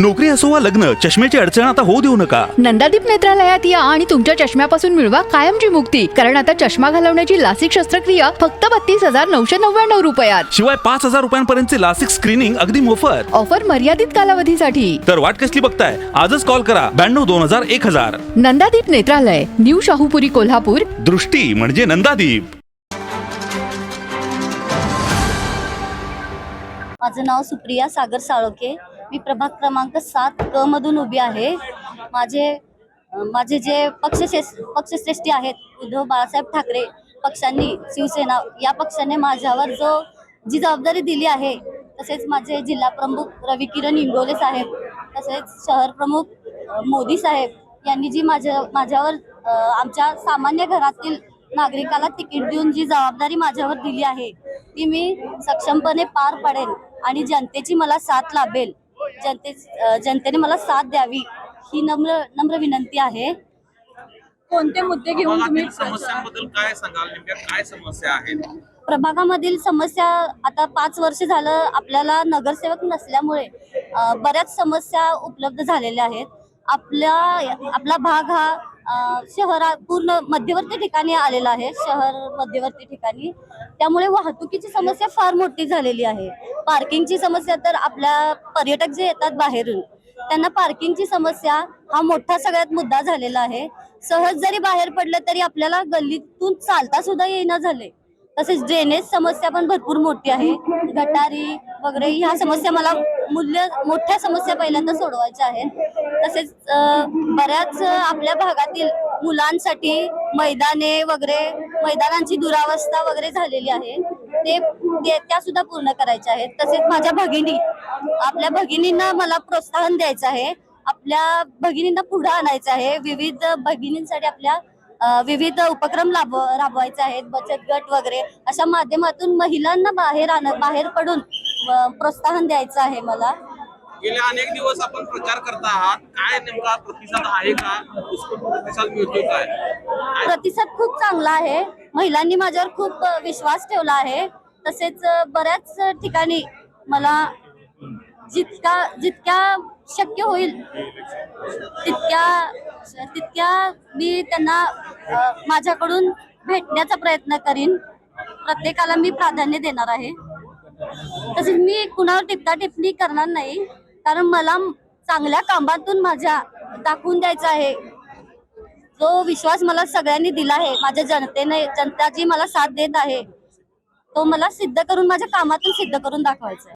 नोकरी असो वा लग्न, चष्म्याची अडचण आता होऊ देऊ नका. नंदादीप नेत्रालयात या आणि तुमच्या चष्म्यापासून मिळवा कायमची मुक्ती. कारण आता चष्मा घालवण्याची लासिक शस्त्रक्रिया फक्त 32,999 रुपयात. शिवाय 5,000 रुपयांपर्यंतचे लासिक स्क्रीनिंग अगदी मोफत. ऑफर मर्यादित कालावधीसाठी. तर वाट कसली बघताय, आजच कॉल करा 92-2000-1000. नंदादीप नेत्रालय, न्यू शाहूपुरी, कोल्हापूर. दृष्टी म्हणजे नंदादीप. माझं नाव सुप्रिया सागर साळोखे. मी प्रभाग क्रमांक 7 क मधून उभी आहे. माझे जे पक्षश्रेष्ठी आहेत, उद्धव बाळासाहेब ठाकरे पक्षांनी, शिवसेना या पक्षाने माझ्यावर जी जबाबदारी दिली आहे, तसेच माझे जिल्हा प्रमुख रविकिरण इंगोले साहेब, तसेच शहर प्रमुख मोदी साहेब यांनी जी माझ्यावर आमच्या सामान्य घरातील नागरिकाला तिकीट देऊन जी जबाबदारी माझ्यावर दिली आहे, ती मी सक्षमपणे पार पाडेल आणि जनतेची मला साथ लाभेल. जनतेने मला साथ द्यावी ही नम्र विनंती आहे. कोणते मुद्दे घेऊन तुम्ही समस्यांबद्दल काय सांगाल? नेमक्या काय समस्या आहेत? प्रभागामधील समस्या, आता 5 वर्ष झालं आपल्याला नगरसेवक नसल्यामुळे बऱ्याच समस्या उपलब्ध झालेल्या आहेत. आपला भाग हा शहरात पूर्ण मध्यवर्ती ठिकाणी आलेला आहे, शहर मध्यवर्ती ठिकाणी. त्यामुळे वाहतुकीची समस्या फार मोठी झालेली आहे. पार्किंगची समस्या तर आपल्या पर्यटक जे येतात बाहेरून, त्यांना पार्किंगची समस्या हा मोठा सगळ्यात मुद्दा झालेला आहे. सहज जरी बाहेर पडलं तरी आपल्याला गल्लीतून चालता सुद्धा येईना झाले. तसेच ड्रेनेज समस्या पण भरपूर मोठी आहे. गटारी वगैरे ह्या समस्या मला मोठ्या समस्या पहिल्यांदा सोडवायच्या आहेत. तसेच बऱ्याच आपल्या भागातील मुलांसाठी मैदानांची दुरावस्था वगैरे झालेली आहे, त्या सुद्धा पूर्ण करायच्या आहेत. तसेच आपल्या भगिनींना मला प्रोत्साहन द्यायचं आहे, आपल्या भगिनींना पुढे आणायचं आहे. विविध भगिनींसाठी आपल्या विविध उपक्रम राबवायचे आहेत, बचत गट वगैरे अशा माध्यमातून महिलांना बाहेर पडून प्रोत्साहन द्यायचं आहे मला. गेल्या अनेक दिवस आपण प्रचार करता आहात, काय नेमका प्रतिसाद आहे का? प्रतिसाद मिळतो काय? प्रतिसाद खूप चांगला आहे. महिलांनी माझ्यावर खूप विश्वास ठेवला आहे. तसेच बऱ्याच ठिकाणी मला जितक्या शक्य होईल तितक्या मी त्यांना माझ्याकडून भेटण्याचा प्रयत्न करीन. प्रत्येकाला मी प्राधान्य देणार आहे. तसेच मी कुणावर टिप्पणी करणार नाही, कारण मला चांगल्या कामातून माझ्या दाखवून द्यायचा आहे. जो विश्वास मला सगळ्यांनी दिला आहे, माझ्या जनता जी मला साथ देत आहे, तो मला माझ्या कामातून सिद्ध करून दाखवायचा आहे.